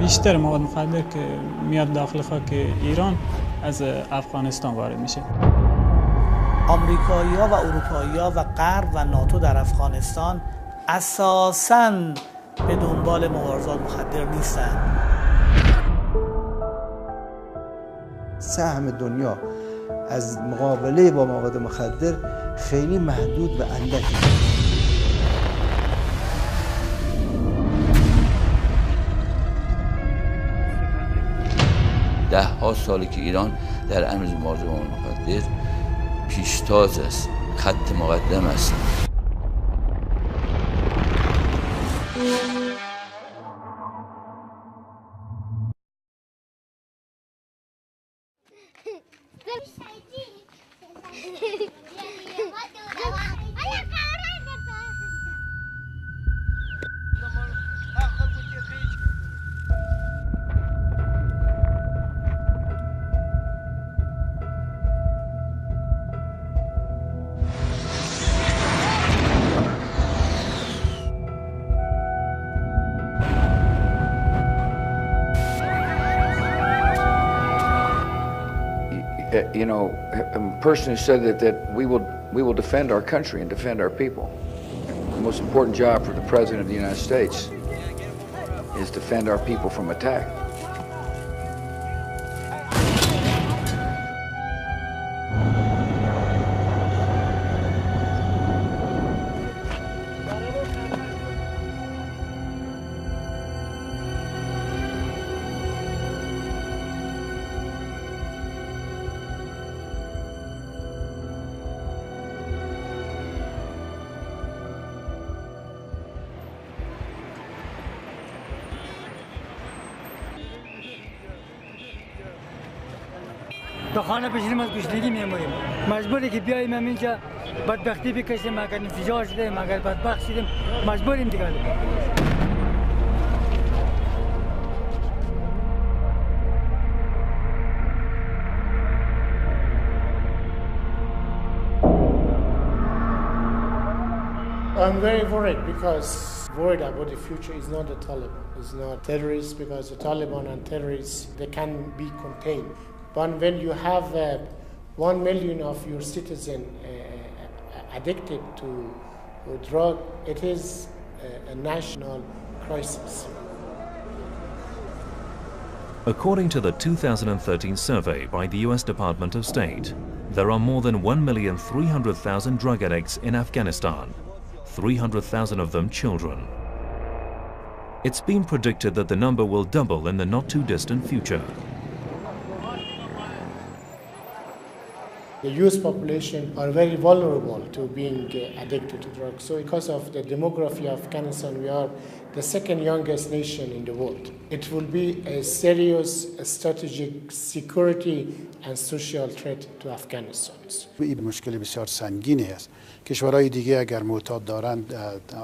بیشتر مواد مخدر که میاد داخل خاک ایران از افغانستان وارد میشه. آمریکایی‌ها و اروپایی‌ها و غرب و ناتو در افغانستان اساساً به دنبال مبارزات مخدر نیستند. سهم دنیا از مقابله با مواد مخدر خیلی محدود و اندکی. ده ها ساله که ایران در امر مبارزه با مخدر پیشتاز است، خط مقدم است. You know, a person who said that we will defend our country and defend our people. The most important job for the President of the United States is defend our people from attack. تا خانه بشینیم از گشنگی میمونیم، مجبوری که بیاییم اینجا بدبختی بکشیم. اگر انفجار شدیم، اگر بدبخت شدیم، مجبوریم دیگه. I'm very worried because worried about the future is not the Taliban, it's not terrorists, because the Taliban and terrorists, they can be contained. But when you have 1 million of your citizens addicted to drug, it is a national crisis. According to the 2013 survey by the US Department of State, there are more than 1,300,000 drug addicts in Afghanistan, 300,000 of them children. It's been predicted that the number will double in the not-too-distant future. The youth population are very vulnerable to being addicted to drugs. So because of the demography of Afghanistan, we are the second youngest nation in the world. It will be a serious strategic security and social threat to Afghanistan. این مشکل بسیار سنگینی است. کشورهای دیگه اگر معتاد دارند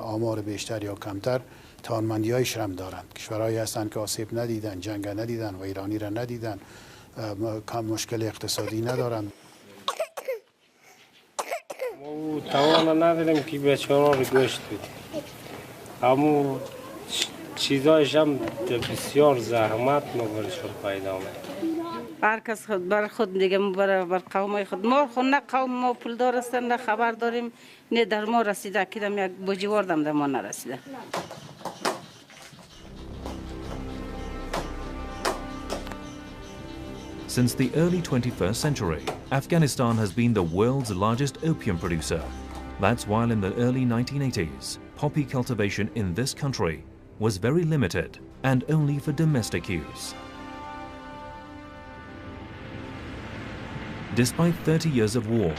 آمار بیشتر یا کمتر توانمندی‌هایش هم دارند. کشورهایی هستند که آسیب ندیدن، جنگ ندیدن و ایرانی را ندیدن، مشکل اقتصادی ندارند. توان نداریم که بچه‌ها رو گوشت بدیم. اما چیزایش هم بسیار زحمت برایشون پیدا آمد. هر کس خود بر خود دیگه بر قوم خود. ما خود نه قوم ما پولدار هستن، نه خبر داریم، نه در ما رسیده کدام یک بجواردم در ما نرسیده. Since the early 21st century, Afghanistan has been the world's largest opium producer. That's while in the early 1980s, poppy cultivation in this country was very limited and only for domestic use. Despite 30 years of war,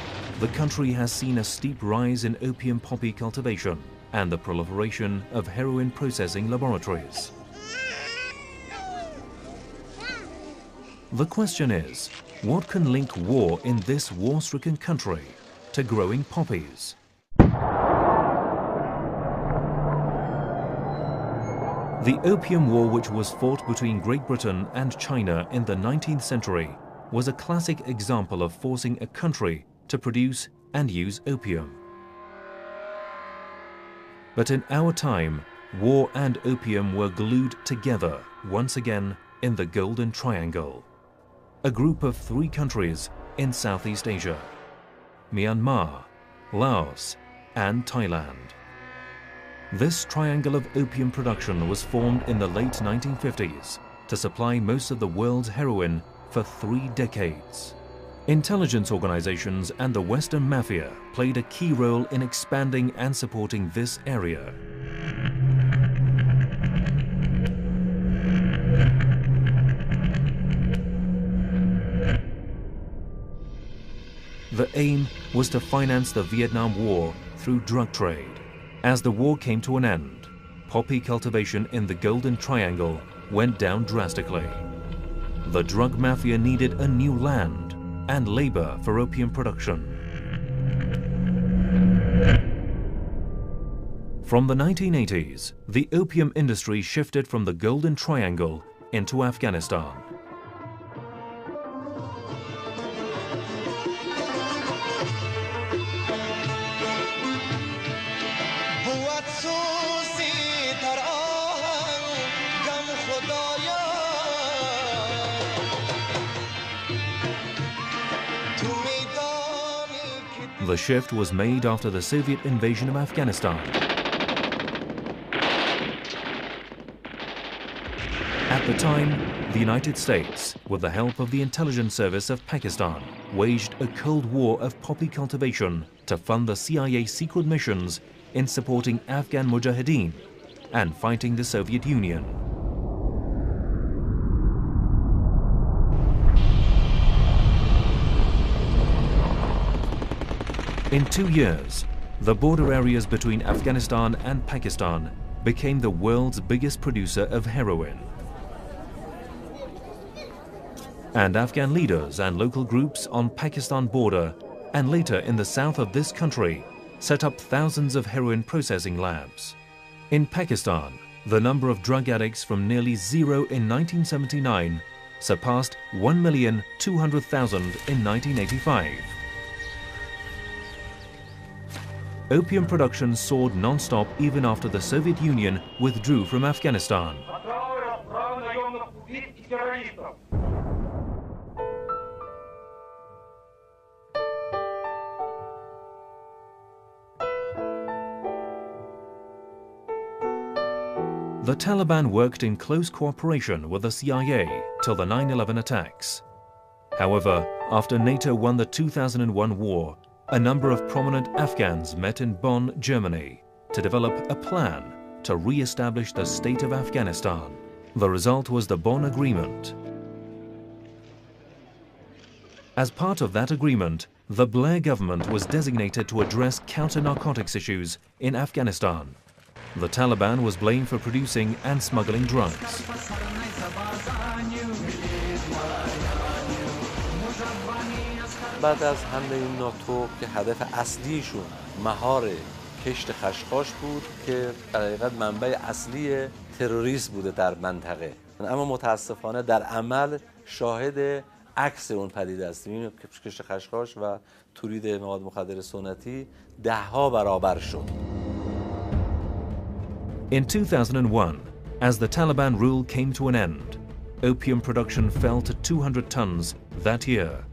the country has seen a steep rise in opium poppy cultivation and the proliferation of heroin processing laboratories. The question is, what can link war in this war-stricken country to growing poppies? The Opium War, which was fought between Great Britain and China in the 19th century, was a classic example of forcing a country to produce and use opium. But in our time, war and opium were glued together once again in the Golden Triangle, a group of 3 countries in Southeast Asia: Myanmar, Laos, and Thailand. This triangle of opium production was formed in the late 1950s to supply most of the world's heroin for 3 decades. Intelligence organizations and the Western Mafia played a key role in expanding and supporting this area. The aim was to finance the Vietnam War through drug trade. As the war came to an end, poppy cultivation in the Golden Triangle went down drastically. The drug mafia needed a new land and labor for opium production. From the 1980s, the opium industry shifted from the Golden Triangle into Afghanistan. The shift was made after the Soviet invasion of Afghanistan. At the time, the United States, with the help of the intelligence service of Pakistan, waged a Cold War of poppy cultivation to fund the CIA secret missions in supporting Afghan Mujahideen and fighting the Soviet Union. In 2 years, the border areas between Afghanistan and Pakistan became the world's biggest producer of heroin. And Afghan leaders and local groups on Pakistan border and later in the south of this country set up thousands of heroin processing labs. In Pakistan, the number of drug addicts from nearly 0 in 1979 surpassed 1,200,000 in 1985. Opium production soared non-stop even after the Soviet Union withdrew from Afghanistan. The Taliban worked in close cooperation with the CIA till the 9/11 attacks. However, after NATO won the 2001 war, a number of prominent Afghans met in Bonn, Germany, to develop a plan to re-establish the state of Afghanistan. The result was the Bonn Agreement. As part of that agreement, the Blair government was designated to address counter-narcotics issues in Afghanistan. The Taliban was blamed for producing and smuggling drugs. بعد از حمله ناتو که هدف اصلیشون مهار کشت خشخاش بود که در حقیقت منبع اصلی تروریسم بوده در منطقه، اما متاسفانه در عمل شاهد عکس اون پدیده هستیم. کشت خشخاش و تولید مواد مخدر سنتی 10 برابر شد. In 2001, as the Taliban rule came to an end, opium production fell to 200 tons that year.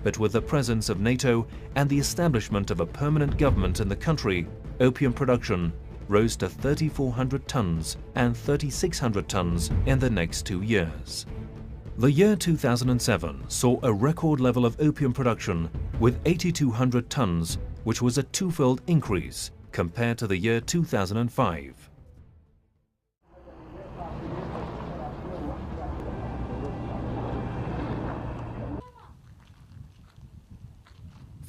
But with the presence of NATO and the establishment of a permanent government in the country, opium production rose to 3,400 tons and 3,600 tons in the next 2 years. The year 2007 saw a record level of opium production with 8,200 tons, which was a 2-fold increase compared to the year 2005.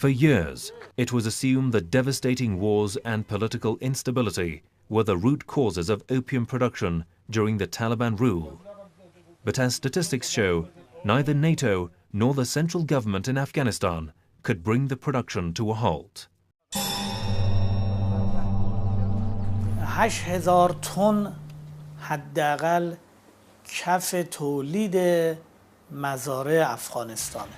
For years, it was assumed that devastating wars and political instability were the root causes of opium production during the Taliban rule. But as statistics show, neither NATO nor the central government in Afghanistan could bring the production to a halt. 8,000 تن حداقل کف تولید مزارع افغانستانه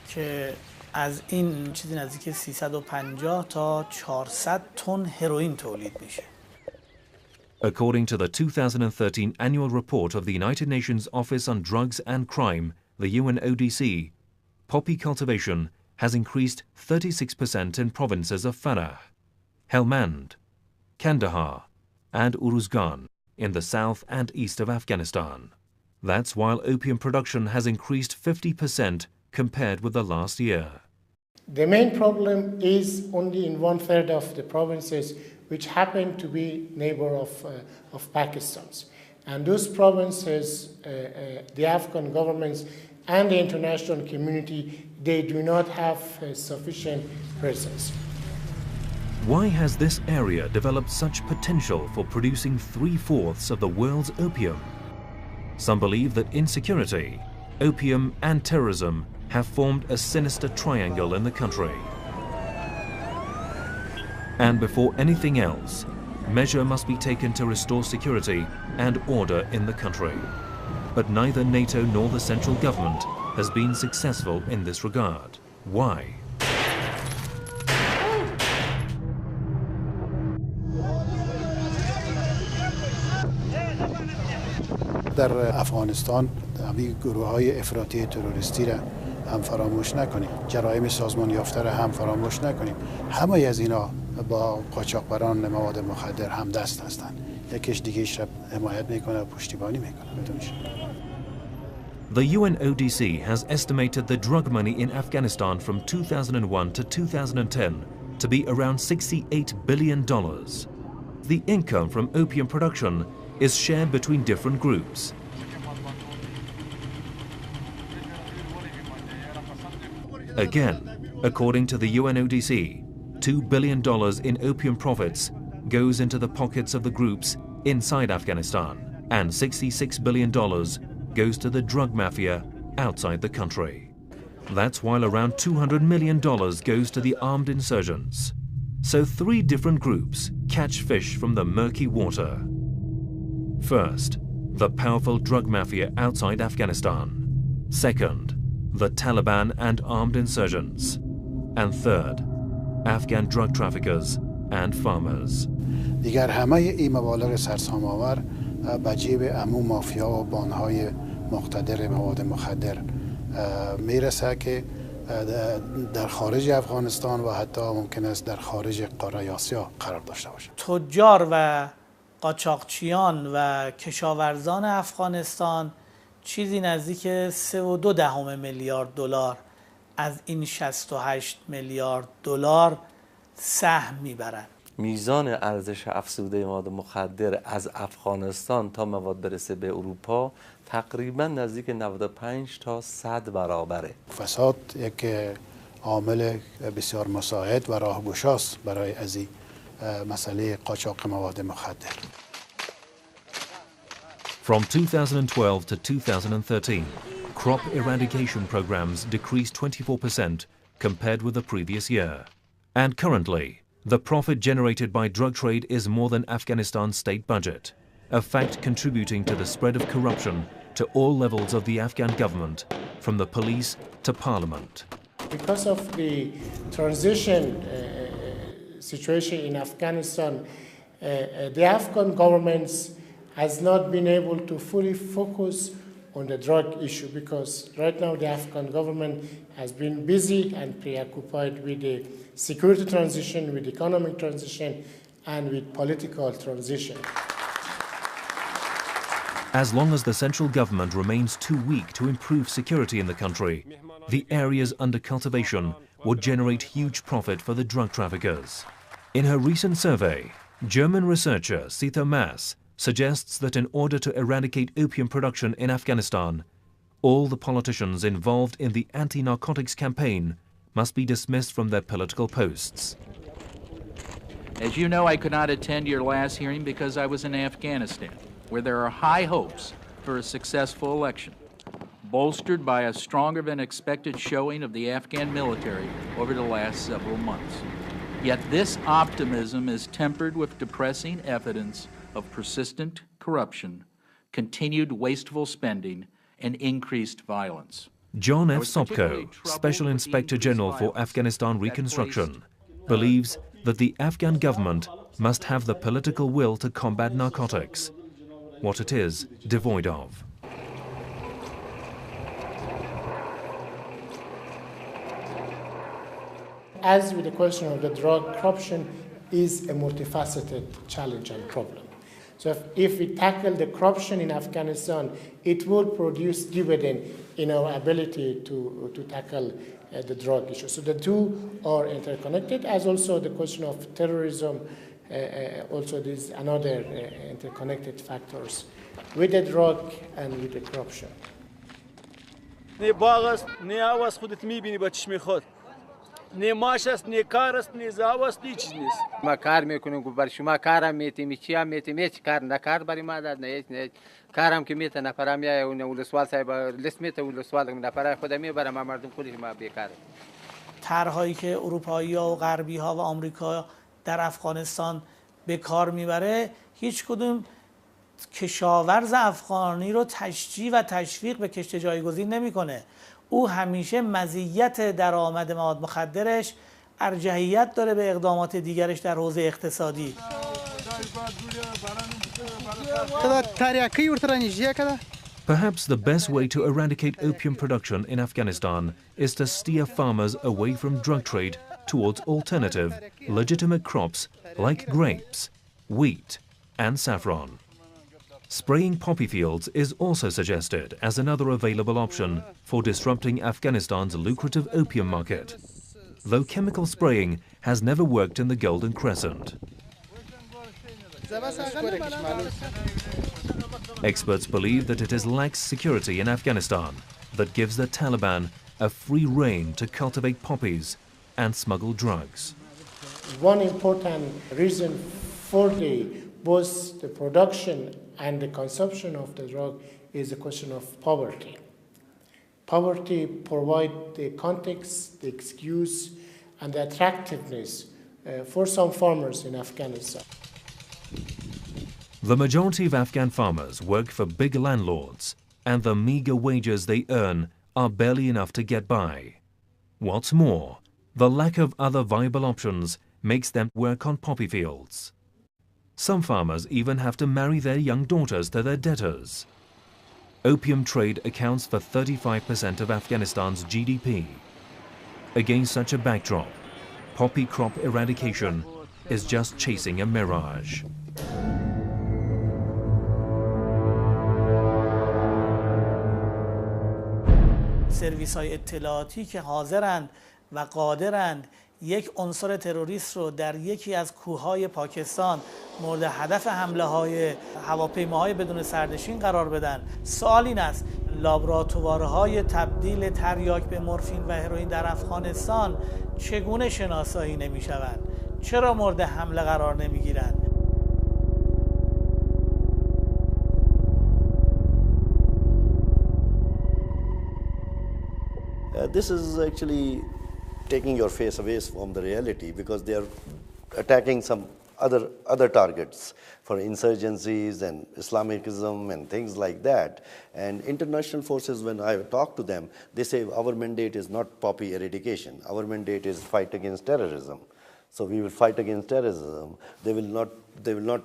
که از این چیزی نزدیک 350 تا 400 تن هروئین تولید میشه. According to the 2013 annual report of the United Nations Office on Drugs and Crime, the UNODC, poppy cultivation has increased 36% in provinces of Farah, Helmand, Kandahar, and Uruzgan in the south and east of Afghanistan. That's while opium production has increased 50% compared with the last year. The main problem is only in 1/3 of the provinces which happen to be neighbor of Pakistan's. And those provinces, the Afghan governments and the international community, they do not have sufficient presence. Why has this area developed such potential for producing 3/4 of the world's opium? Some believe that insecurity, opium and terrorism have formed a sinister triangle in the country. And before anything else, measure must be taken to restore security and order in the country. But neither NATO nor the central government has been successful in this regard. Why? در افغانستان همین گروه‌های افراطی تروریستی را هم فراموش نکنیم، جرایم سازمان یافته را هم فراموش نکنیم. همه از اینا با قاچاقبران مواد مخدر هم دست هستند. یکیش دیگه‌اش را حمایت میکنه و پشتیبانی میکنه. بدونید. The UNODC has estimated the drug money in Afghanistan from 2001 to 2010 to be around $68 billion. The income from opium production is shared between different groups. Again, according to the UNODC, $2 billion in opium profits goes into the pockets of the groups inside Afghanistan, and $66 billion goes to the drug mafia outside the country. That's while around $200 million goes to the armed insurgents. So 3 different groups catch fish from the murky water. First, the powerful drug mafia outside Afghanistan. Second, the Taliban and armed insurgents. And third, Afghan drug traffickers and farmers. دیگر همه این مبالغ سرسام‌آور به جیب عموم مافیا و بانهای مقتدر مواد مخدر میرسه که در خارج افغانستان و حتی ممکن است در خارج قاره آسیا قرار داشته باشه. تجار و قاچاقچیان و کشاورزان افغانستان چیزی نزدیک 3.2 میلیارد دلار از این 68 میلیارد دلار سهم میبرند. میزان ارزش افزوده مواد مخدر از افغانستان تا مواد برسه به اروپا تقریبا نزدیک 95 تا 100 برابره. فساد یک عامل بسیار مساعد و راهگشاست برای از این مسئله قاچاق مواد مخدر. From 2012 to 2013, crop eradication programs decreased 24% compared with the previous year. And currently, the profit generated by drug trade is more than Afghanistan's state budget, a fact contributing to the spread of corruption to all levels of the Afghan government, from the police to parliament. Because of the transition situation in Afghanistan, the Afghan government has not been able to fully focus on the drug issue, because right now the Afghan government has been busy and preoccupied with the security transition, with economic transition, and with political transition. As long as the central government remains too weak to improve security in the country, the areas under cultivation would generate huge profit for the drug traffickers. In her recent survey, German researcher Sita Maas suggests that in order to eradicate opium production in Afghanistan, all the politicians involved in the anti-narcotics campaign must be dismissed from their political posts. As you know, I could not attend your last hearing because I was in Afghanistan, where there are high hopes for a successful election, bolstered by a stronger than expected showing of the Afghan military over the last several months. Yet this optimism is tempered with depressing evidence of persistent corruption, continued wasteful spending, and increased violence. John F. Sopko, Special Inspector General for Afghanistan Reconstruction, believes that the Afghan government must have the political will to combat narcotics, what it is devoid of. As with the question of the drug, corruption is a multifaceted challenge and problem. So if we tackle the corruption in Afghanistan, it will produce dividend in our ability to tackle the drug issue. So the two are interconnected, as also the question of terrorism, also these another interconnected factors with the drug and with the corruption. نه باغ است نه آب است خودت می‌بینی با چشم خود نه ماش است نه کار است نه زاو است هیچ چیز نیست ما کار میکنیم بر شما کارم میتیم چی هم میتیم هیچ کار نکار برای ما داد نه کارم که میته نفرم یا ولسوال صاحب لیست میته ولسوال نفر خودم میبره ما مردم خودش ما بیکار طرح‌هایی که اروپایی‌ها و غربی‌ها و آمریکا در افغانستان به کار میبره هیچ کدوم کشاورز افغانی رو تشجیع و تشویق به کشت جایگزین نمیکنه. او همیشه مزیت درآمد مواد مخدرش ارجحیت داره به اقدامات دیگرش در حوزه اقتصادی. Perhaps the best way to eradicate opium production in Afghanistan is to steer farmers away from drug trade towards alternative, legitimate crops like grapes, wheat, and saffron. Spraying poppy fields is also suggested as another available option for disrupting Afghanistan's lucrative opium market, though chemical spraying has never worked in the Golden Crescent. Experts believe that it is lax security in Afghanistan that gives the Taliban a free rein to cultivate poppies and smuggle drugs. One important reason for both the production and the consumption of the drug is the question of poverty. Poverty provides the context, the excuse, and the attractiveness for some farmers in Afghanistan. The majority of Afghan farmers work for big landlords, and the meager wages they earn are barely enough to get by. What's more, the lack of other viable options makes them work on poppy fields. Some farmers even have to marry their young daughters to their debtors. Opium trade accounts for 35% of Afghanistan's GDP. Against such a backdrop, poppy crop eradication is just chasing a mirage. سرویس‌های اطلاعاتی که حاضرند و قادرند یک عنصر تروریست رو در یکی از کوههای پاکستان مورد هدف حمله‌های هواپیماهای بدون سرنشین قرار بدن. سوال این است: لابراتوارهای تبدیل تریاک به مورفین و هروئین در افغانستان چگونه شناسایی نمی‌شوند؟ چرا مورد حمله قرار نمی‌گیرند؟ This is actually taking your face away from the reality because they are attacking some other targets for insurgencies and Islamism and things like that. And international forces, when I talk to them, they say our mandate is not poppy eradication. Our mandate is fight against terrorism. So we will fight against terrorism. They will not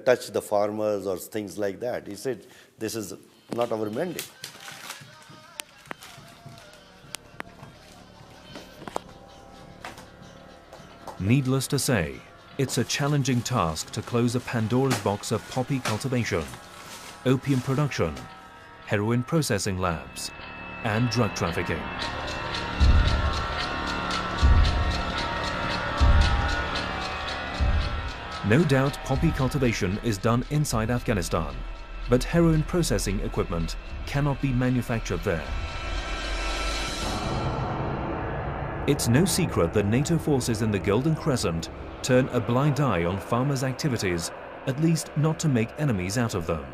touch the farmers or things like that. He said this is not our mandate. Needless to say, it's a challenging task to close a Pandora's box of poppy cultivation, opium production, heroin processing labs, and drug trafficking. No doubt poppy cultivation is done inside Afghanistan, but heroin processing equipment cannot be manufactured there. It's no secret that NATO forces in the Golden Crescent turn a blind eye on farmers' activities, at least not to make enemies out of them.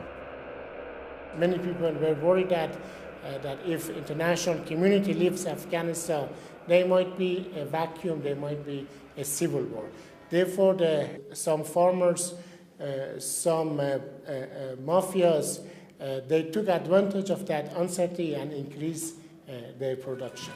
Many people were worried that if international community leaves Afghanistan, there might be a vacuum, there might be a civil war. Therefore, some farmers, some mafias, they took advantage of that uncertainty and increased their production.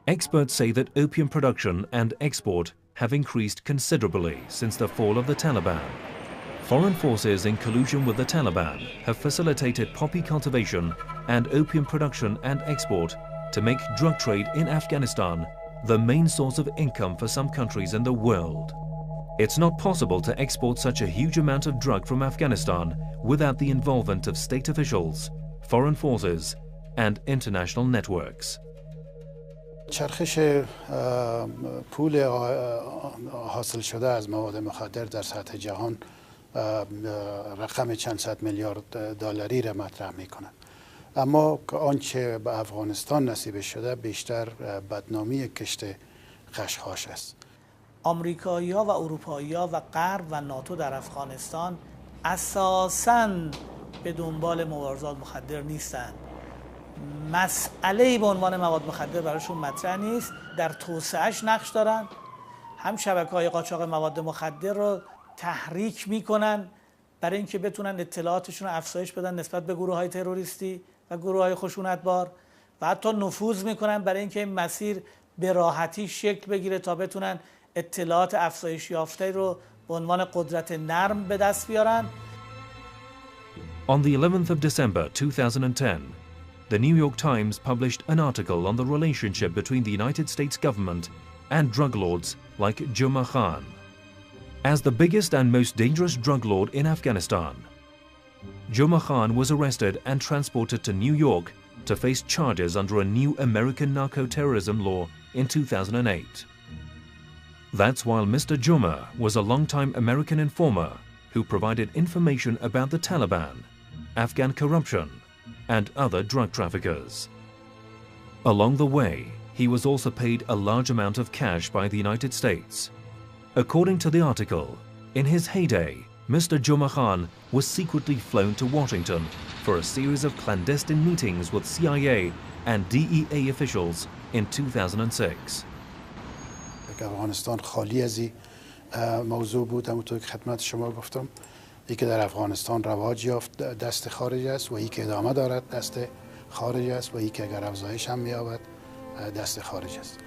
Experts say that opium production and export have increased considerably since the fall of the Taliban. Foreign forces in collusion with the Taliban have facilitated poppy cultivation and opium production and export to make drug trade in Afghanistan the main source of income for some countries in the world. It's not possible to export such a huge amount of drug from Afghanistan without the involvement of state officials, foreign forces, and international networks. چرخش پول حاصل شده از مواد مخدر در سطح جهان رقم چند صد میلیارد دلاری را مطرح می‌کند. اما آنچه به افغانستان نصیب شده بیشتر بدنامی کشت خشخاش است. آمریکایی‌ها و اروپایی‌ها و غرب و ناتو در افغانستان اساساً به دنبال مبارزات مخدر نیستند. مسئله به عنوان مواد مخدر براشون مطرح نیست، در توسعهش نقش دارن، هم شبکه‌های قاچاق مواد مخدر رو تحریک میکنن برای اینکه بتونن اطلاعاتشون رو افزایش بدن نسبت به گروه‌های تروریستی و گروه‌های خشونتبار و حتی نفوذ میکنن برای اینکه این مسیر به راحتی شکل بگیره تا بتونن اطلاعات افزایش یافته رو به عنوان قدرت نرم به دست بیارن. On the 11th of December 2010, the New York Times published an article on the relationship between the United States government and drug lords like Juma Khan. As the biggest and most dangerous drug lord in Afghanistan, Juma Khan was arrested and transported to New York to face charges under a new American narco-terrorism law in 2008. That's while Mr. Juma was a long-time American informer who provided information about the Taliban, Afghan corruption, and other drug traffickers. Along the way, he was also paid a large amount of cash by the United States. According to the article, in his heyday, Mr. Juma Khan was secretly flown to Washington for a series of clandestine meetings with CIA and DEA officials in 2006. افغانستان خالی از این موضوع بود، همونطور که خدمت شما گفتم. یکی در افغانستان رواج یافت دست خارج است و یکی ادامه دارد دست خارج است و یکی اگر افزایش هم می‌یابد دست خارج است.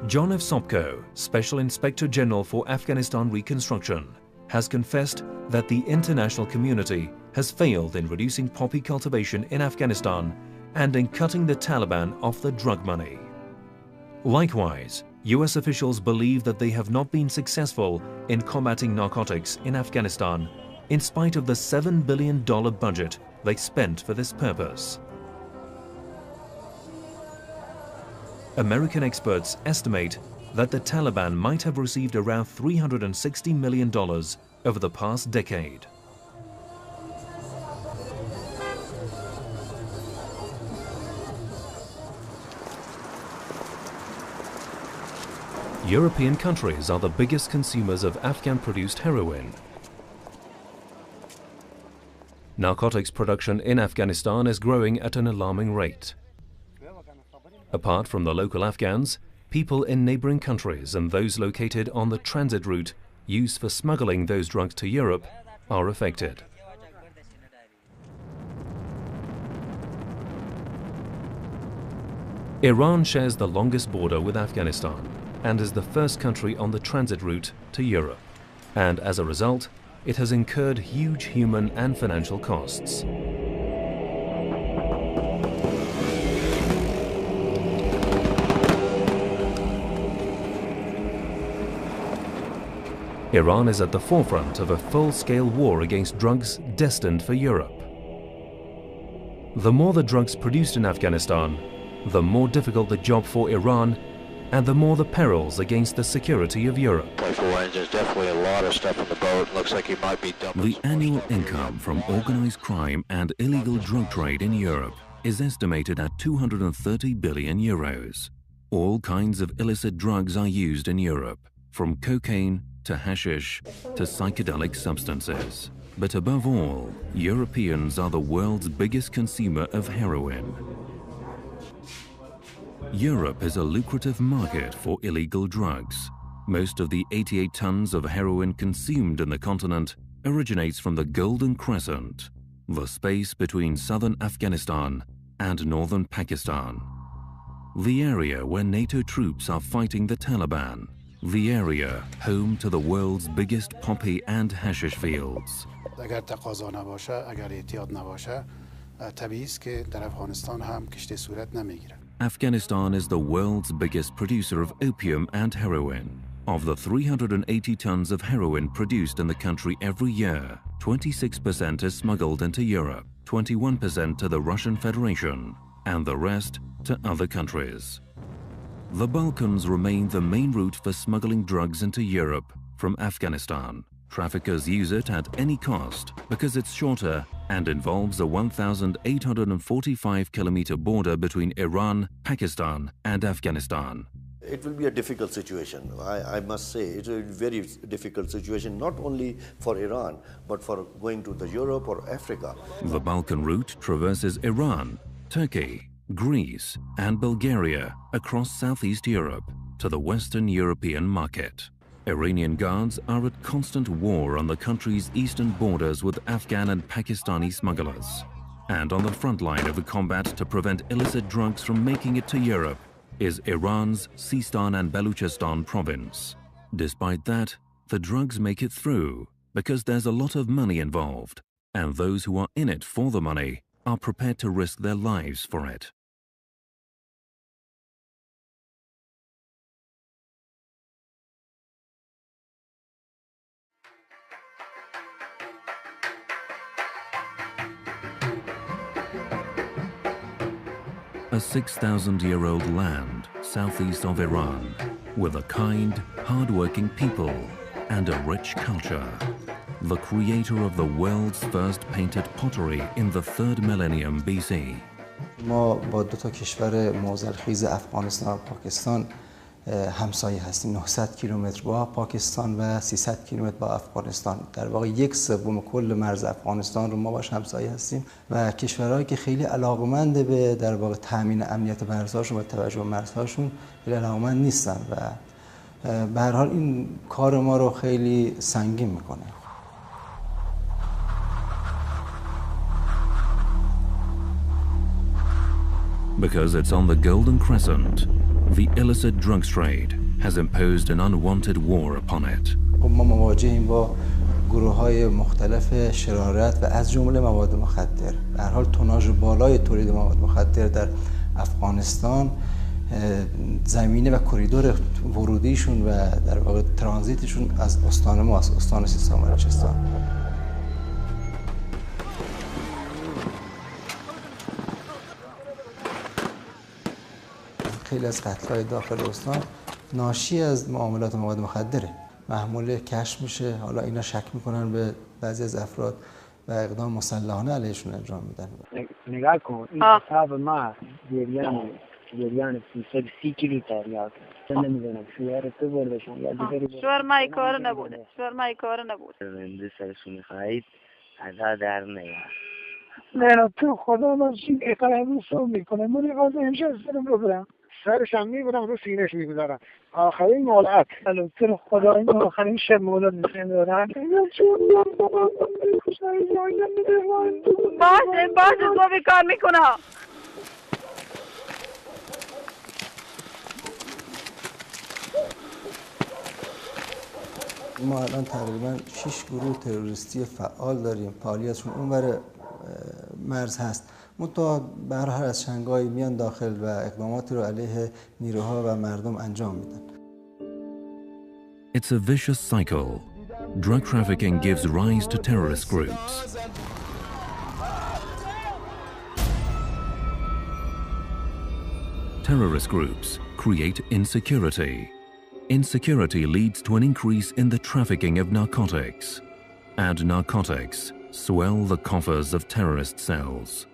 John F. Sopko, Special Inspector General for Afghanistan Reconstruction, has confessed that the international community has failed in reducing poppy cultivation in Afghanistan and in cutting the Taliban off the drug money. Likewise, US officials believe that they have not been successful in combating narcotics in Afghanistan in spite of the $7 billion budget they spent for this purpose. American experts estimate that the Taliban might have received around $360 million over the past decade. European countries are the biggest consumers of Afghan-produced heroin. Narcotics production in Afghanistan is growing at an alarming rate. Apart from the local Afghans, people in neighboring countries and those located on the transit route used for smuggling those drugs to Europe are affected. Iran shares the longest border with Afghanistan and is the first country on the transit route to Europe. And as a result, it has incurred huge human and financial costs. Iran is at the forefront of a full-scale war against drugs destined for Europe. The more the drugs produced in Afghanistan, the more difficult the job for Iran and the more the perils against the security of Europe. There's definitely a lot of stuff on the boat. Looks like it might be dumped. The annual income from organized crime and illegal drug trade in Europe is estimated at 230 billion euros. All kinds of illicit drugs are used in Europe, from cocaine to hashish to psychedelic substances. But above all, Europeans are the world's biggest consumer of heroin. Europe is a lucrative market for illegal drugs. Most of the 88 tons of heroin consumed in the continent originates from the Golden Crescent, the space between southern Afghanistan and northern Pakistan. The area where NATO troops are fighting the Taliban. The area home to the world's biggest poppy and hashish fields. اگر تقاضا نباشه، اگر احتیاط نباشه، طبیعی است که در افغانستان هم کشته صورت نمیگیره. Afghanistan is the world's biggest producer of opium and heroin. Of the 380 tons of heroin produced in the country every year, 26% is smuggled into Europe, 21% to the Russian Federation, and the rest to other countries. The Balkans remain the main route for smuggling drugs into Europe from Afghanistan. Traffickers use it at any cost because it's shorter and involves a 1,845-kilometer border between Iran, Pakistan, and Afghanistan. It will be a difficult situation. I must say, it's a very difficult situation, not only for Iran, but for going to the Europe or Africa. The Balkan route traverses Iran, Turkey, Greece, and Bulgaria across Southeast Europe to the Western European market. Iranian guards are at constant war on the country's eastern borders with Afghan and Pakistani smugglers. And on the front line of the combat to prevent illicit drugs from making it to Europe is Iran's Sistan and Baluchistan province. Despite that, the drugs make it through because there's a lot of money involved, and those who are in it for the money are prepared to risk their lives for it. A 6,000-year-old land southeast of Iran, with a kind, hard-working people and a rich culture. The creator of the world's first painted pottery in the 3rd millennium BC. ما با دو تا کشور معضلخیز افغانستان و پاکستان همسایه هستیم. 900 کیلومتر با پاکستان و 300 کیلومتر با افغانستان. در واقع 1/3 کل مرز افغانستان رو ما باش همسایه هستیم و کشورهایی که خیلی علاقمند به در واقع تامین امنیت مرزهاشون و توجه به مرزهاشون خیلی علاقمند نیستن و به هر حال این کار ما رو خیلی سنگین میکنه. Because it's on the Golden Crescent, the illicit drugs trade has imposed an unwanted war upon it. ما مواجهیم با گروه‌های مختلف شرارت و از جمله مواد مخدر. به هر حال توناژ بالای تولید مواد مخدر در افغانستان زمینه و کریدور ورودیشون و در واقع ترانزیتشون از استان ما، از استان سیستان و بلوچستان. خیلی از قتل‌های داخل استان ناشی از معاملات مواد مخدره. محموله کشف میشه، حالا اینا شک میکنن به بعضی از افراد و اقدام مسلحانه علیهشون انجام میدن. نگاه کن این حساب ما جریان 330 کیلو تریاک نمیدونم شوهر تو بردشون یا دیگری شوهر ما کار نبوده، شوهر ما کار نبوده. رنده سرشون خواهید عدا در نیار. نه تو خدا من چی اقرام رو میکنه من نگاه اینجا سرم رو برم سرش هم میبرم رو سینهش میگذارم آخرین مولعت تو خدا این آخرین شب مولد نشین دارم باشه تو بیکار میکنم. ما الان تقریبا 6 گروه تروریستی فعال داریم. فعالیتشون اونور مرز هست. منتها به هر حال از شنگای میان داخل و اقداماتی رو علیه نیروها و مردم انجام میدن. It's a vicious cycle. Drug trafficking gives rise to terrorist groups. Terrorist groups create insecurity. Insecurity leads to an increase in the trafficking of narcotics. And narcotics swell the coffers of terrorist cells.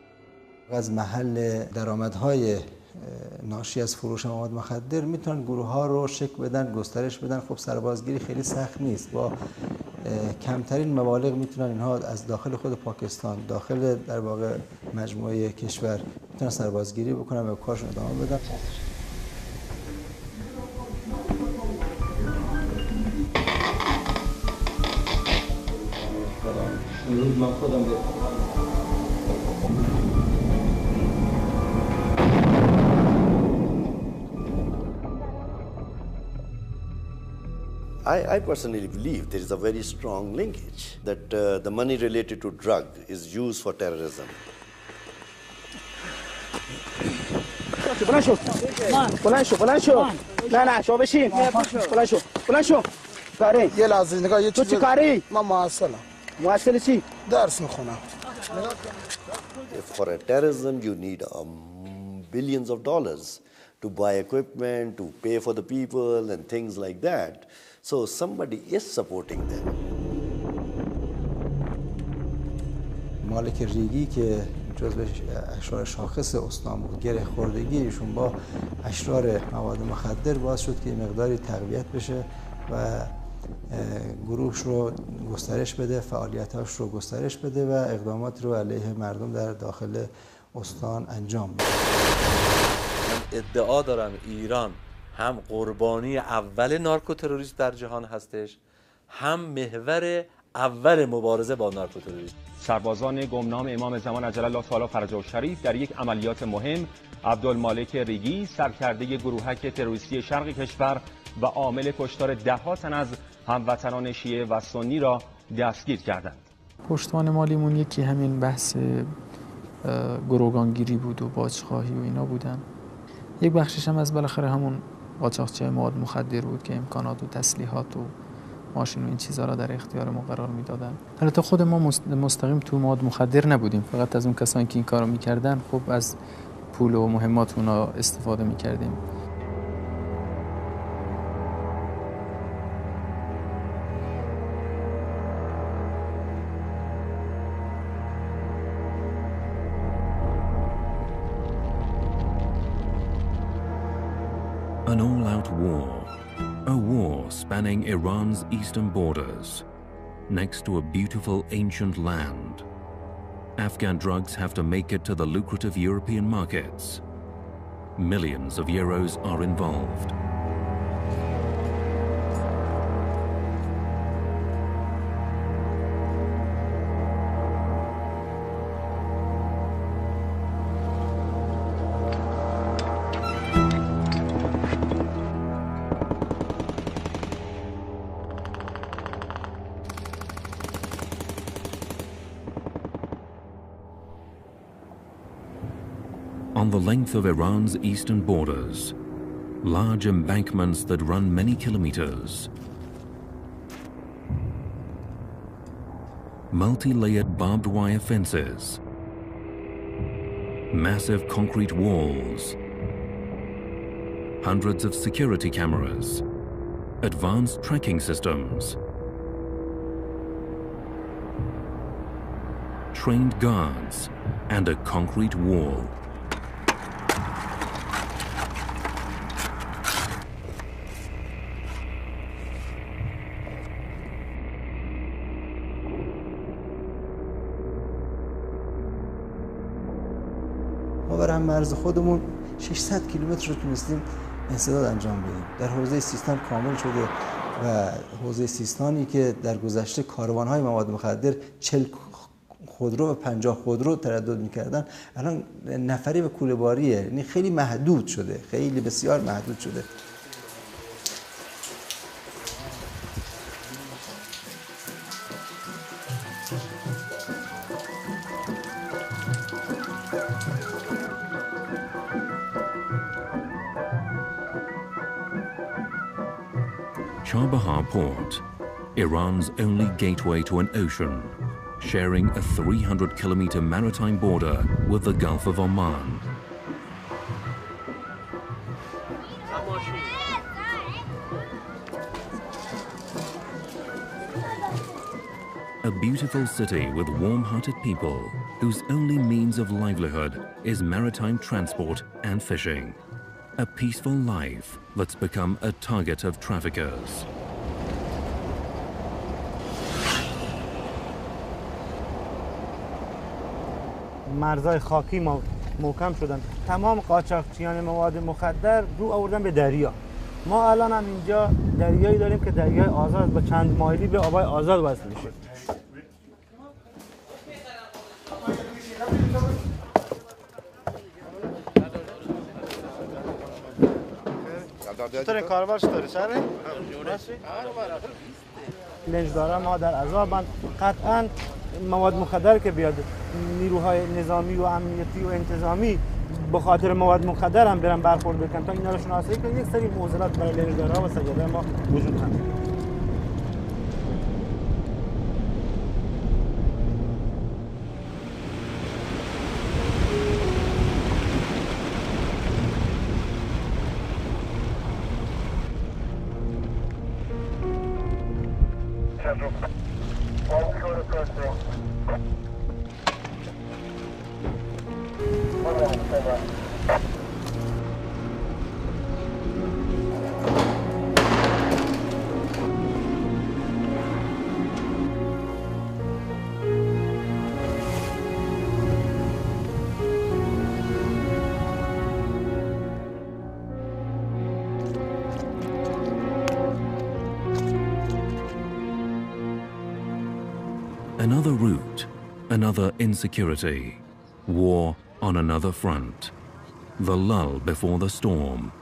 از محل درآمدهای ناشی از فروش مواد مخدر میتونن گروه ها رو شکل بدن، گسترش بدن. خب سربازگیری خیلی سخت نیست. با کمترین مبالغ میتونن اینها از داخل خود پاکستان، داخل در واقع مجموعه کشور میتونن سربازگیری بکنن و کارشون ادامه بدن. امروز من خودم I personally believe there is a very strong linkage that the money related to drug is used for terrorism. بلند شو نه شما بشین کاری یه لحظه نگاه یه تو چی کاری؟ من معسلم. معسل چی؟ درس میخونم. For a terrorism you need billions of dollars to buy equipment, to pay for the people and things like that. So somebody is supporting them. مالک ریگی که جزو اشرار شاخص استان بود، گره خوردگی ایشون با اشرار مواد مخدر باعث شد که مقداری تقویت بشه و گروهش رو گسترش بده، فعالیتاش رو گسترش بده و اقدامات رو علیه مردم در داخل استان انجام بده. من ادعا دارم ایران هم قربانی اول نارکوتروریسم در جهان هستش، هم محور اول مبارزه با نارکوتروریسم. سربازان گمنام امام زمان عجل الله تعالی فرجه الشریف در یک عملیات مهم عبدالمالک ریگی سرکرده گروهک تروریستی شرق کشور و عامل کشتار ده‌ها تن از هموطنان شیعه و سنی را دستگیر کردند. پشتوان مالیمون یکی همین بحث گروگانگیری بود و باجخواهی و اینا بودن. یک بخشش هم از بالاخره همون قاچاقچی مواد مخدر بود که امکانات و تسلیحات و ماشین و این چیزها را در اختیار ما قرار میدادن. البته خود ما مستقیم تو مواد مخدر نبودیم، فقط از اون کسانی که این کارو میکردن خب از پول و مهمات اونا استفاده میکردیم. An all-out war, a war spanning Iran's eastern borders, next to a beautiful ancient land. Afghan drugs have to make it to the lucrative European markets. Millions of euros are involved. On the length of Iran's eastern borders, large embankments that run many kilometers, multi-layered barbed wire fences, massive concrete walls, hundreds of security cameras, advanced tracking systems, trained guards, and a concrete wall. ما بر هم مرز خودمون 600 کیلومتر رو تونستیم انسداد انجام بدیم. در حوزه سیستان کامل شده و حوزه سیستانی که در گذشته کاروان‌های مواد مخدر 40 خودرو و 50 خودرو تردد می‌کردن، الان نفری و کوله‌باریه، یعنی خیلی محدود شده، خیلی بسیار محدود شده. Chabahar Port, Iran's only gateway to an ocean, sharing a 300-kilometer maritime border with the Gulf of Oman. A beautiful city with warm-hearted people whose only means of livelihood is maritime transport and fishing. A peaceful life that's become a target of traffickers. مرزهای خاکی ما محکم شدن، تمام قاچاقچیان مواد مخدر رو آوردن به دریا. ما الان هم اینجا دریایی داریم که دریای آزاد با چند مایلی به آبای آزاد وصل میشه. چطور کاربر چطوره سره؟ لنجدارا ما در عذابن قطعا مواد مخدر که بیاد نیروهای نظامی و امنیتی و انتظامی به خاطر مواد مخدر هم برن برخورد بکنن تا اینا رو شناسایی کنن. یک سری معضلات برای لنجدارا و سجاده ما وجود هم. Another route, another insecurity, war on another front, the lull before the storm.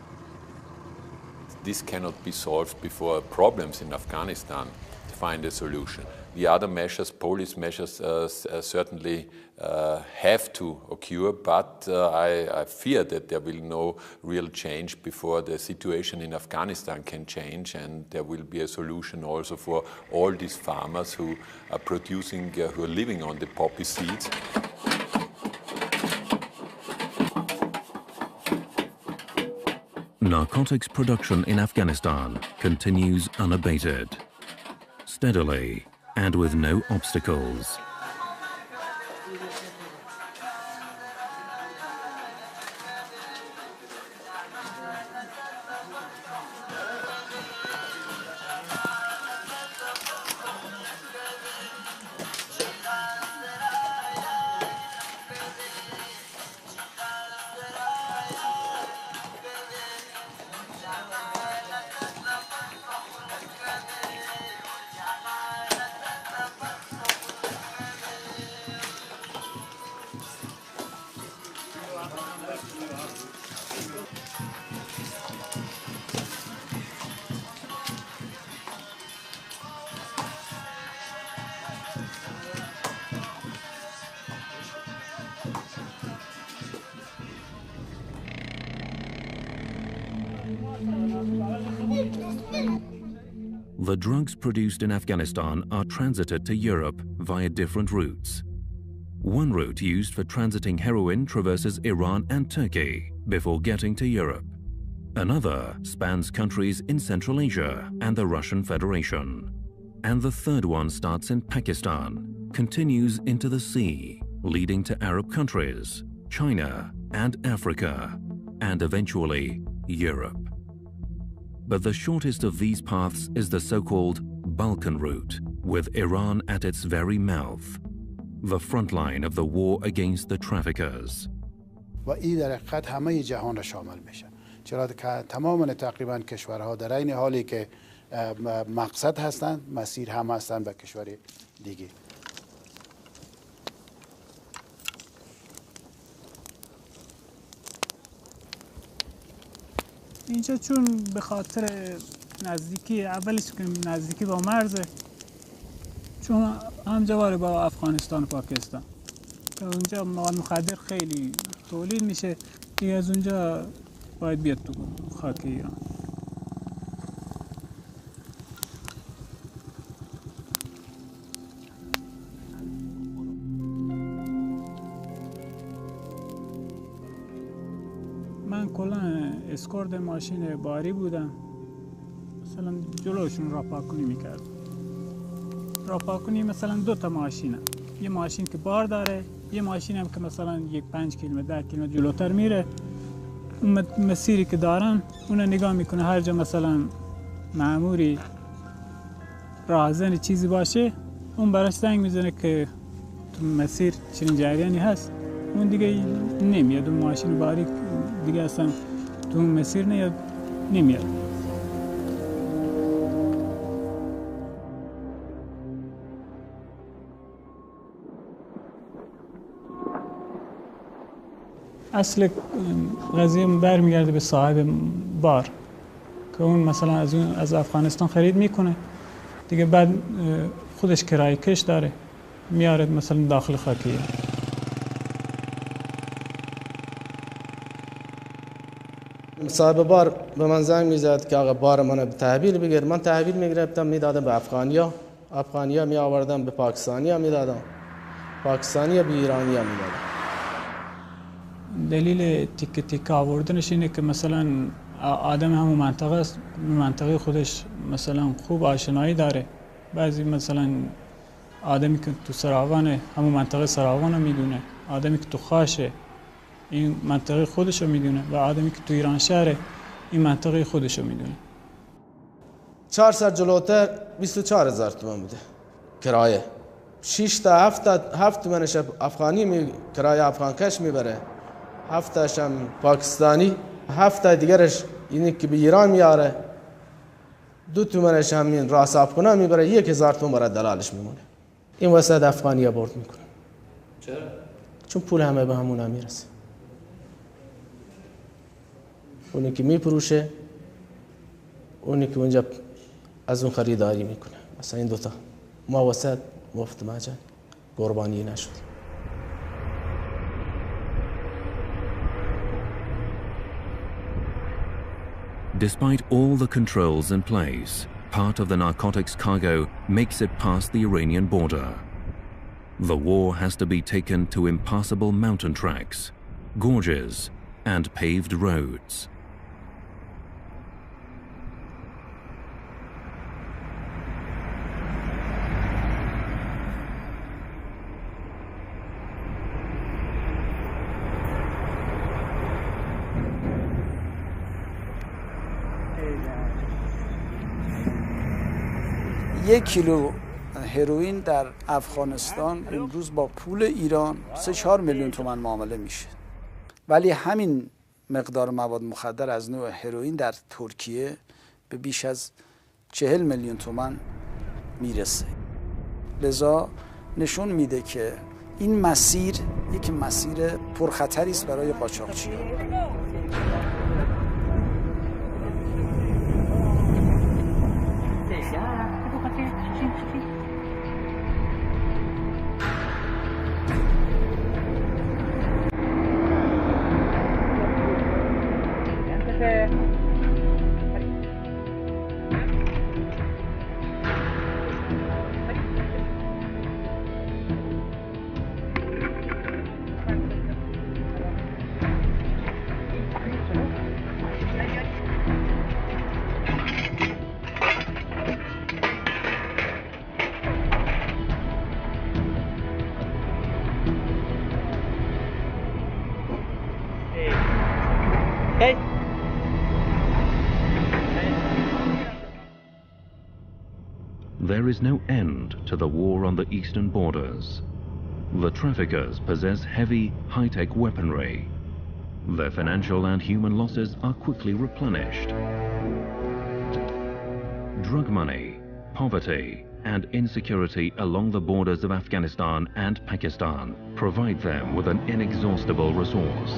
This cannot be solved before problems in Afghanistan to find a solution. The other measures, police measures, certainly have to occur, but I fear that there will no real change before the situation in Afghanistan can change, and there will be a solution also for all these farmers who are producing, who are living on the poppy seeds. Narcotics production in Afghanistan continues unabated, steadily and with no obstacles. The drugs produced in Afghanistan are transited to Europe via different routes. One route used for transiting heroin traverses Iran and Turkey before getting to Europe. Another spans countries in Central Asia and the Russian Federation. And the third one starts in Pakistan, continues into the sea, leading to Arab countries, China and Africa, and eventually Europe. But the shortest of these paths is the so-called Balkan route, with Iran at its very mouth, the front line of the war against the traffickers. و این در حقیقت همه جهان را شامل میشه، چرا که تمام تقریبا کشورها در این حالی که مقصد هستند، مسیر هم هستند به کشور دیگه. اینجا چون به خاطر نزدیکی اولش که نزدیکی با مرزه، چون همجواره با افغانستان و پاکستان که اونجا مواد مخدر خیلی تولید میشه، دیگه از اونجا باید بیاد تو خاک ایران. من کلا اسکورت ماشین باری بودم، مثلا جلوشون راهپاکنی میکردم. راهپاکنی مثلا 2 ماشینه، یه ماشین که بار داره، یه ماشین هم که مثلا 5 کیلومتر 10 کیلومتر جلوتر میره، اون مسیری که دارن اون نگاه میکنه، هر جا مثلا مأموری راهزن چیزی باشه اون براش زنگ میزنه که تو مسیر چنین جریانی هست، اون دیگه نمیاد، اون ماشین باری دیگه اصلا تو مسیر نمیاد. اصل قضیه برمیگرده به صاحب بار. که اون مثلا از افغانستان خرید میکنه دیگه، بعد خودش کرایه کش داره میاره مثلا داخل خاکیه. صاحب بار به من زنگ میزد که آقا بار من تحویل بگیر. من تحویل میگرفتم میدادم به افغانیا می آوردم به پاکستانیا میدادم، پاکستانیا به ایرانیا میدادم. دلیل تیکه تیکه آوردنش اینه که مثلا آدم همون منطقه است، منطقه خودش مثلا خوب آشنایی داره. بعضی مثلا آدمی که تو سراوانه همون منطقه سراوان رو میدونه، آدمی که تو خاشه این منطقه خودش رو میدونه و آدمی که تو ایران شهره این منطقه خودش رو میدونه. 400 جلوتر 24,000 تومان بوده کرایه. 6 تا 7 تومنش افغانی کرایه افغان کش میبره، 7 تاش هم پاکستانی، 7 تا دیگرش اینی که به ایران میاره، 2 تومنش هم این راس افغانا میبره، 1000 تومان برای دلالش میمونه. این وسط افغانیا برد میکنه. چرا؟ چون پول همه به همون میرسه. اونی که میپروشه، اونی که اونجا از اون خریداری میکنه. مثلا این دوتا ما وسط مفت مجان قربانی نشد. Despite all the controls in place, part of the narcotics cargo makes it past the Iranian border. The war has to be taken to impassable mountain tracks, gorges, and paved roads. یک کیلو هروئین در افغانستان امروز با پول ایران 3-4 میلیون تومان معامله میشه، ولی همین مقدار مواد مخدر از نوع هروئین در ترکیه به بیش از 40 میلیون تومان میرسه. لذا نشون میده که این مسیر یک مسیر پرخطری است برای قاچاقچیان. There is no end to the war on the eastern borders. The traffickers possess heavy, high-tech weaponry. Their financial and human losses are quickly replenished. Drug money, poverty, and insecurity along the borders of Afghanistan and Pakistan provide them with an inexhaustible resource.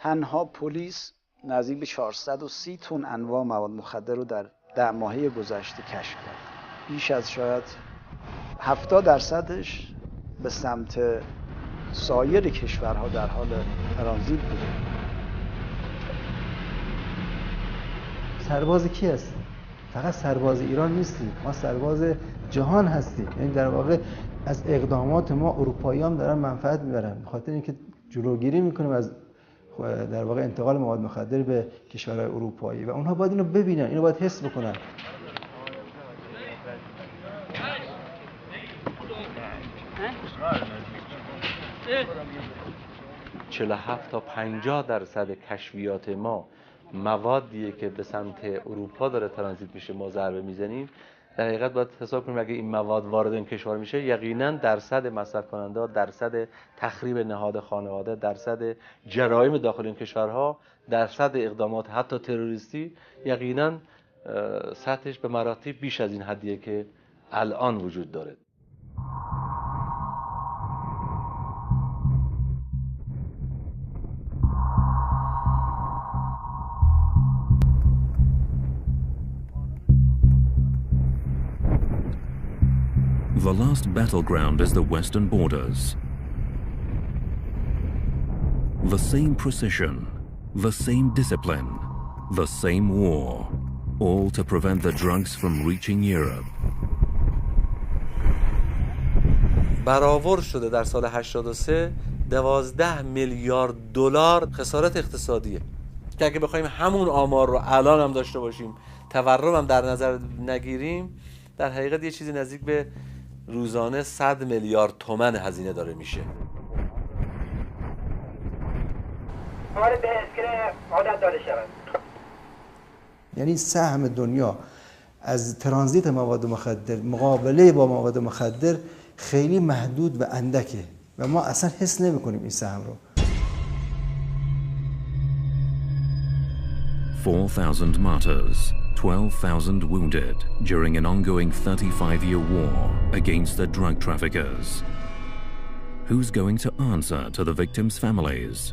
تنها پلیس نزدیک به 430 تن انواع مواد مخدر رو در 10 ماهه گذشته کشف کرد. بیش از شاید 70%ش به سمت سایر کشورها در حال ترانزیت بوده. سرباز کی هستیم؟ فقط سرباز ایران نیستیم، ما سرباز جهان هستیم. یعنی در واقع از اقدامات ما اروپایی‌ها هم دارن منفعت میبرن، به خاطر اینکه جلوگیری میکنیم از در واقع انتقال مواد مخدر به کشورهای اروپایی و اونها باید اینو ببینن، اینو باید حس بکنن. 47 تا 50% کشفیات ما موادیه که به سمت اروپا داره ترانزیت میشه، ما ضربه میزنیم. در حقیقت باید حساب کنیم اگه این مواد وارد این کشور میشه، یقینا درصد مصرف کننده ها، درصد تخریب نهاد خانواده، درصد جرایم داخل این کشورها، درصد اقدامات حتی تروریستی یقینا سطحش به مراتب بیش از این حدیه که الان وجود داره. The last battleground is the western borders. The same precision, the same discipline, the same war, all to prevent the drugs from reaching Europe. برآورد شده در سال 83 12 میلیارد دلار خسارت اقتصادیه که اگه بخوایم همون آمار رو الان هم داشته باشیم، تورم هم در نظر نگیریم، در حقیقت یه چیزی نزدیک به روزانه 100 میلیارد تومان هزینه داره میشه. یعنی سهم دنیا از ترانزیت مواد مخدر مقابله با مواد مخدر خیلی محدود و اندکه و ما اصلا حس نمی‌کنیم این سهم رو. 4,000 martyrs, 12,000 wounded during an ongoing 35-year war against the drug traffickers. Who's going to answer to the victims' families?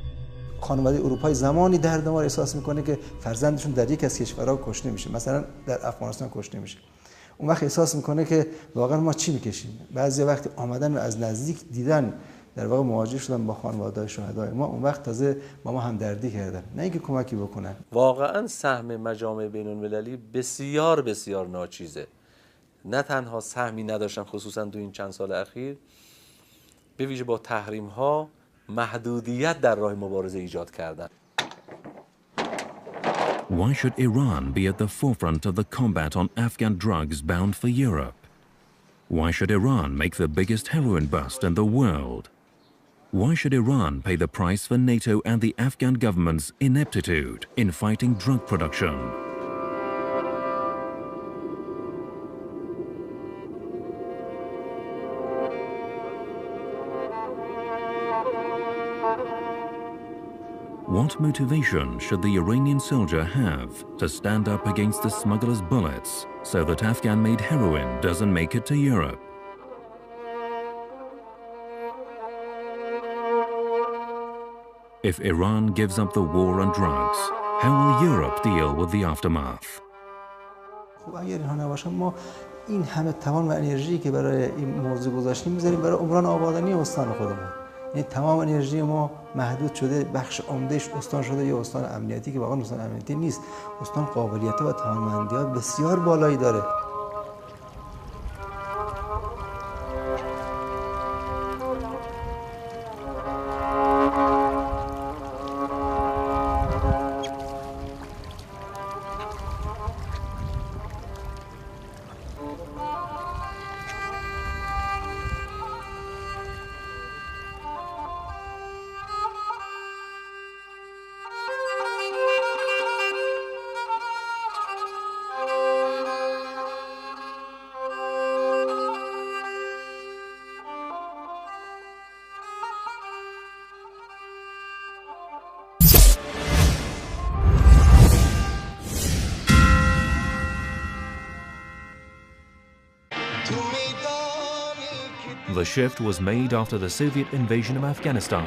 خانواده اروپایی زمانی دردمار احساس میکنه که فرزندشون در یک از کشورها کشته میشه، مثلا در افغانستان کشته میشه. اون وقت احساس میکنه که واقعا ما چی میکشیم. بعضی وقتی آمدن و از نزدیک دیدن، در واقع مواجه شدن با خانواده شهدای ما، اون وقت تازه با ما همدردی کردن، نه اینکه کمکی بکنن. واقعا سهم مجامع بین المللی بسیار بسیار ناچیزه. نه تنها سهمی نداشتن خصوصا تو این چند سال اخیر، به ویژه با تحریم ها محدودیت در راه مبارزه ایجاد کردن. Why should Iran be at the forefront of the combat on Afghan drugs bound for Europe? Why should Iran make the biggest heroin bust in the world? Why should Iran pay the price for NATO and the Afghan government's ineptitude in fighting drug production? What motivation should the Iranian soldier have to stand up against the smugglers' bullets so that Afghan-made heroin doesn't make it to Europe? If Iran gives up the war on drugs, how will Europe deal with the aftermath? خب اگر اینها نباشه ما این همه توان و انرژی که برای این موضوع گذاشتیم می‌ذاریم برای عمران آبادانی استان خودمون. یعنی تمام انرژی ما محدود شده، بخش عمدهش استان شده یه استان امنیتی که واقعا استان امنیتی نیست. استان قابلیت و توانمندی‌ها بسیار بالایی داره. The shift was made after the Soviet invasion of Afghanistan.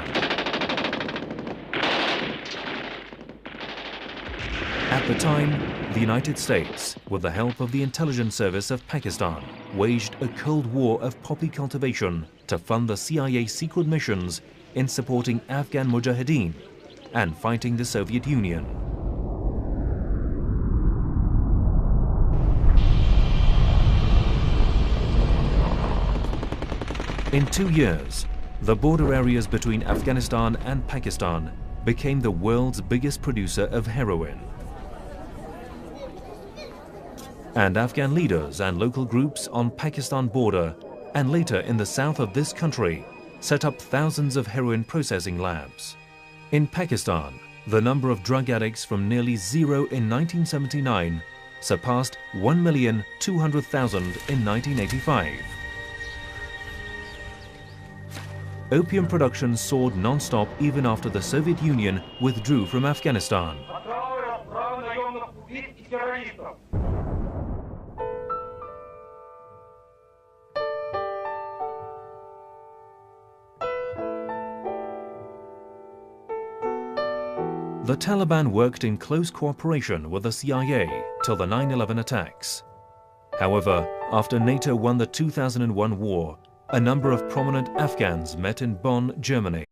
At the time, the United States, with the help of the intelligence service of Pakistan, waged a cold war of poppy cultivation to fund the CIA secret missions in supporting Afghan Mujahideen and fighting the Soviet Union. In 2 years, the border areas between Afghanistan and Pakistan became the world's biggest producer of heroin. And Afghan leaders and local groups on Pakistan border and later in the south of this country set up thousands of heroin processing labs. In Pakistan, the number of drug addicts from nearly zero in 1979 surpassed 1,200,000 in 1985. Opium production soared non-stop even after the Soviet Union withdrew from Afghanistan. The Taliban worked in close cooperation with the CIA till the 9/11 attacks. However, after NATO won the 2001 war, a number of prominent Afghans met in Bonn, Germany.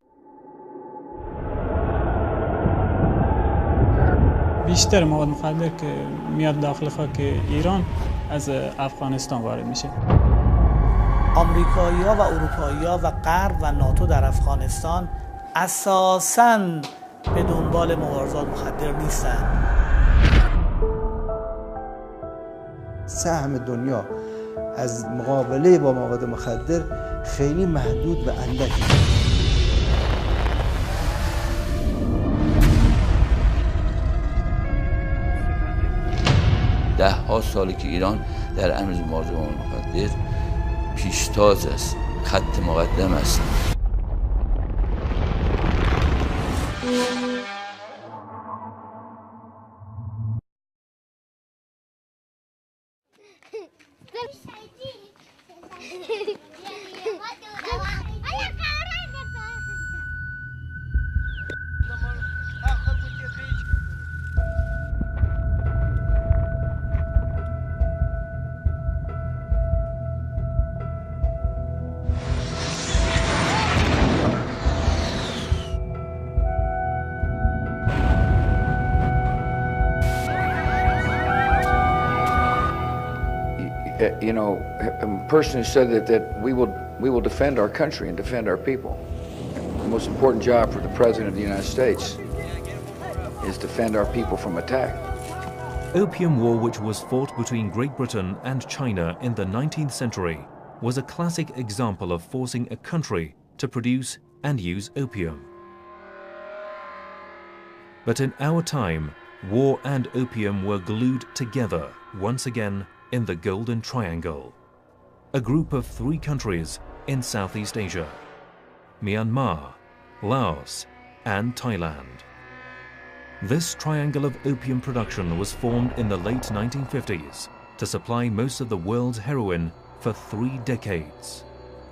بیشتر مواد مخدر که میاد داخل خاک ایران از افغانستان وارد میشه. آمریکایی‌ها و اروپایی‌ها و غرب و ناتو در افغانستان اساساً به دنبال مبارزات مخدر نیستند. سهم دنیا از مقابله با مواد مخدر خیلی محدود و اندکی. ده ها ساله که ایران در امر مبارزه با مخدر پیشتاز است، خط مقدم است. You know, a person who said that we will defend our country and defend our people. The most important job for the President of the United States is defend our people from attack. Opium War, which was fought between Great Britain and China in the 19th century, was a classic example of forcing a country to produce and use opium. But in our time, war and opium were glued together once again in the Golden Triangle, a group of 3 countries in Southeast Asia: Myanmar, Laos, and Thailand. This triangle of opium production was formed in the late 1950s to supply most of the world's heroin for 3 decades.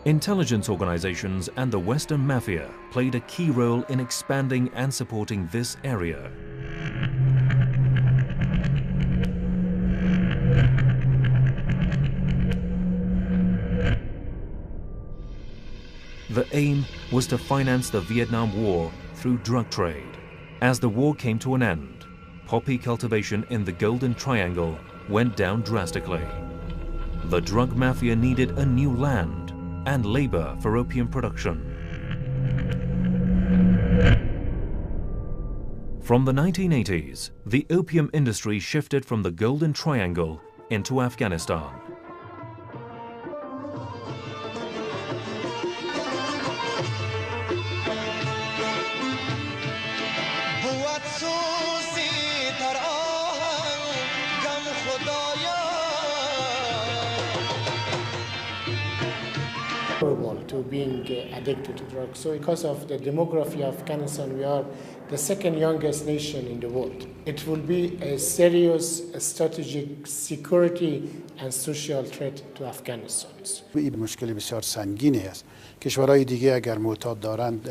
Intelligence organizations and the Western Mafia played a key role in expanding and supporting this area. The aim was to finance the Vietnam War through drug trade. As the war came to an end, poppy cultivation in the Golden Triangle went down drastically. The drug mafia needed a new land and labor for opium production. From the 1980s, the opium industry shifted from the Golden Triangle into Afghanistan. To being addicted to drugs. So because of the demography of Afghanistan, we are the second youngest nation in the world. It will be a serious strategic security and social threat to Afghanistan. این مشکل بسیار سنگینی است. کشورهای دیگه اگر معتاد دارند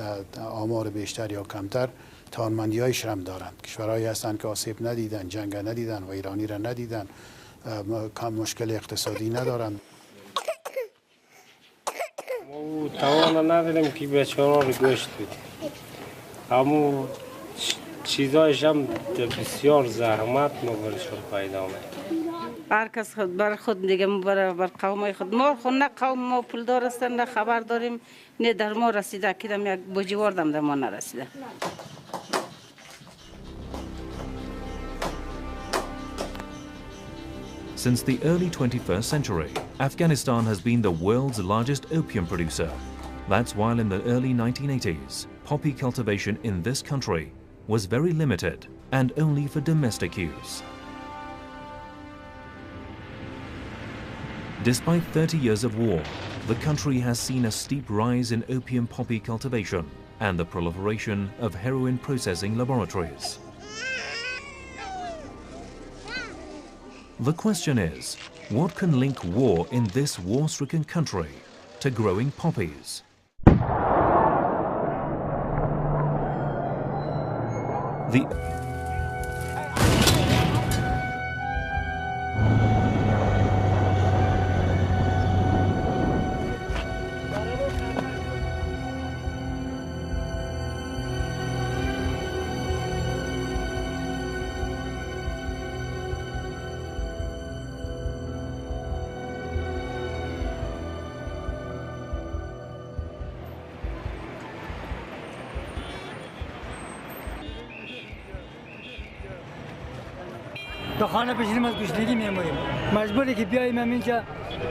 آمار بیشتر یا کمتر توانمندی‌هایش هم دارند. کشورهایی هستند که آسیب ندیدن، جنگ ندیدن و ایرانی را ندیدن، مشکل اقتصادی ندارند. توان نداریم که بچه‌ها رو گوشت بدیم. اما چیزایش هم بسیار زحمت ما برشون پیدا می‌کنه. هر کس خود بر خود دیگه بر قومای خود ما خود نه قوم ما پولدار هستن نه خبر داریم نه در ما رسیده کدام یک بجوار دم در ما نرسیده. Since the early 21st century, Afghanistan has been the world's largest opium producer, That's while in the early 1980s, poppy cultivation in this country was very limited and only for domestic use. Despite 30 years of war, the country has seen a steep rise in opium poppy cultivation and the proliferation of heroin processing laboratories. The question is, what can link war in this war-stricken country to growing poppies? تا خانه بشینیم از گشنگی میمونیم مجبوری که بیاییم اینجا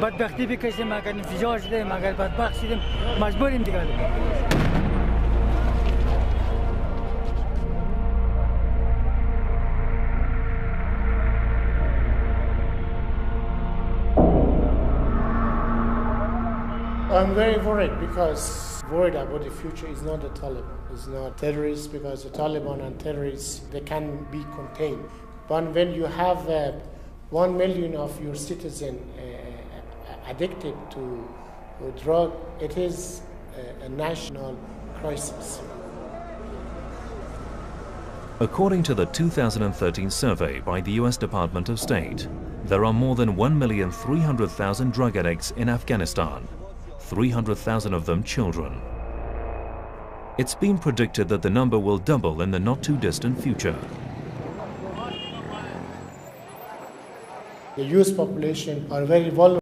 بدبختی بکشیم اگر انفجار شدیم اگر بدبخت شدیم مجبوریم دیگه I'm very worried because worried about the future is not the Taliban. It's not terrorists because the Taliban and terrorists, they can be contained. But when you have 1 million of your citizens addicted to drug, it is a national crisis. According to the 2013 survey by the US Department of State, there are more than 1,300,000 drug addicts in Afghanistan, 300,000 of them children. It's been predicted that the number will double in the not-too-distant future. The youth population are very vulnerable.